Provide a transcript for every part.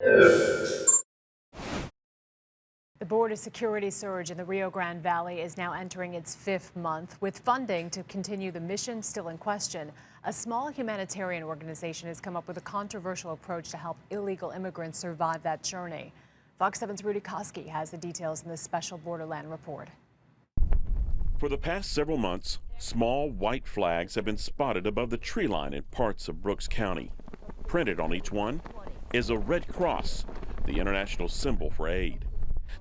The border security surge in the Rio Grande Valley is now entering its 5th month. With funding to continue the mission still in question, a small humanitarian organization has come up with a controversial approach to help illegal immigrants survive that journey. Fox 7's Rudy Koski has the details in this special Borderland report. For the past several months, small white flags have been spotted above the tree line in parts of Brooks County. Printed on each one is a red cross, the international symbol for aid.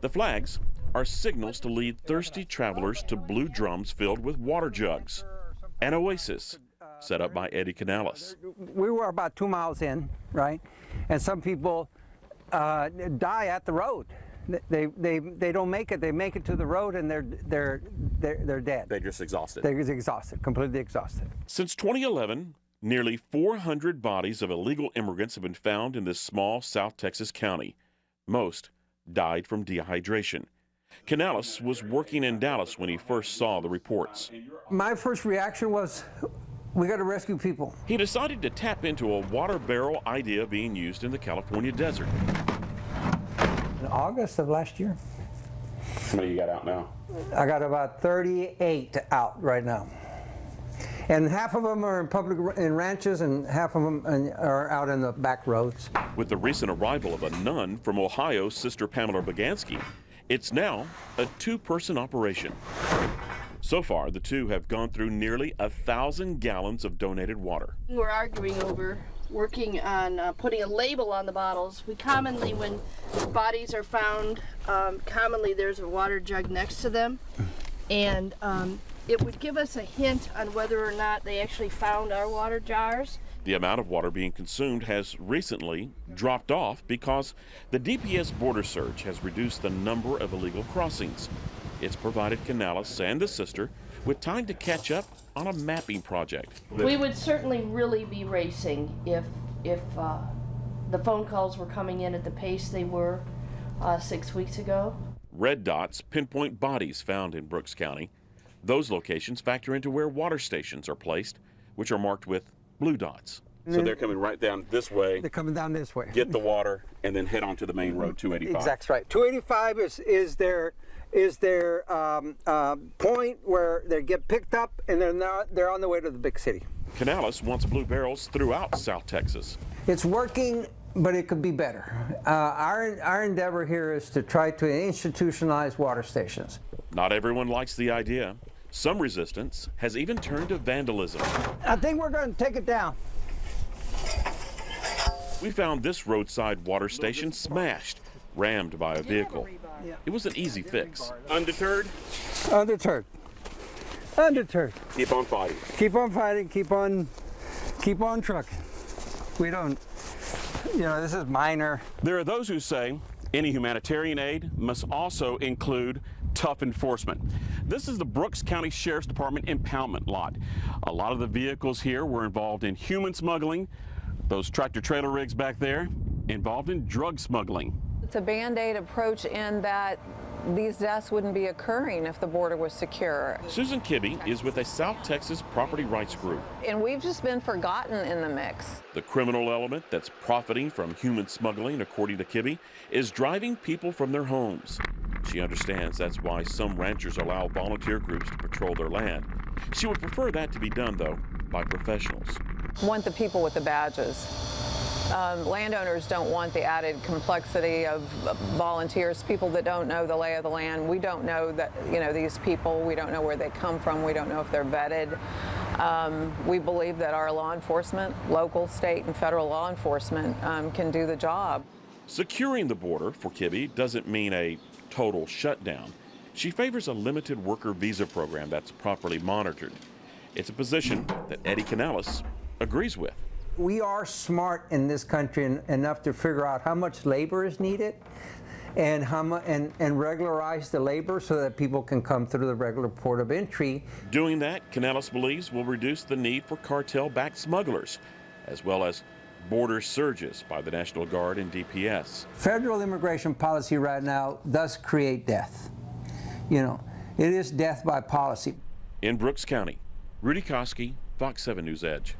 The flags are signals to lead thirsty travelers to blue drums filled with water jugs. An oasis set up by Eddie Canales. We were about 2 miles in, right? And some people die at the road. They don't make it. They make it to the road and they're dead. They're just exhausted. They're exhausted, completely exhausted. Since 2011, nearly 400 bodies of illegal immigrants have been found in this small South Texas county. Most died from dehydration. Canales was working in Dallas when he first saw the reports. My first reaction was, we got to rescue people. He decided to tap into a water barrel idea being used in the California desert. In August of last year. How many you got out now? I got about 38 out right now. And half of them are in ranches and half of them are out in the back roads. With the recent arrival of a nun from Ohio, Sister Pamela Bogansky, it's now a two-person operation. So far, the two have gone through nearly 1,000 gallons of donated water. We're arguing over working on putting a label on the bottles. We commonly, when bodies are found, commonly there's a water jug next to them. And it would give us a hint on whether or not they actually found our water jars. The amount of water being consumed has recently dropped off because the DPS border surge has reduced the number of illegal crossings. It's provided Canales and the sister with time to catch up on a mapping project. We would certainly really be racing if the phone calls were coming in at the pace they were 6 weeks ago. Red dots pinpoint bodies found in Brooks County. Those locations factor into where water stations are placed, which are marked with blue dots. So they're coming right down this way. They're coming down this way. Get the water and then head onto the main road, 285. Exactly right. 285 is their point where they get picked up and they're on the way to the big city. Canales wants blue barrels throughout South Texas. It's working, but it could be better. Our endeavor here is to try to institutionalize water stations. Not everyone likes the idea. Some resistance has even turned to vandalism. I think we're going to take it down. We found this roadside water station smashed, rammed by a vehicle. It was an easy fix. Undeterred? Undeterred. Undeterred. Keep on fighting. Keep on fighting. Keep on trucking. We don't, this is minor. There are those who say any humanitarian aid must also include tough enforcement. This is the Brooks County Sheriff's Department impoundment lot. A lot of the vehicles here were involved in human smuggling. Those tractor trailer rigs back there involved in drug smuggling. It's a Band-Aid approach in that these deaths wouldn't be occurring if the border was secure. Susan Kibbe is with a South Texas property rights group. And we've just been forgotten in the mix. The criminal element that's profiting from human smuggling, according to Kibbe, is driving people from their homes. She understands that's why some ranchers allow volunteer groups to patrol their land. She would prefer that to be done, though, by professionals. Want the people with the badges. Landowners don't want the added complexity of volunteers, people that don't know the lay of the land. We don't know that, these people, we don't know where they come from, we don't know if they're vetted. We believe that our law enforcement, local, state, and federal law enforcement can do the job. Securing the border for Kibbe doesn't mean a total shutdown. She favors a limited worker visa program that's properly monitored. It's a position that Eddie Canales agrees with. We are smart in this country enough to figure out how much labor is needed and regularize the labor so that people can come through the regular port of entry. Doing that, Canales believes, will reduce the need for cartel-backed smugglers, as well as border surges by the National Guard and DPS. Federal immigration policy right now does create death. It is death by policy. In Brooks County, Rudy Koski, Fox 7 News Edge.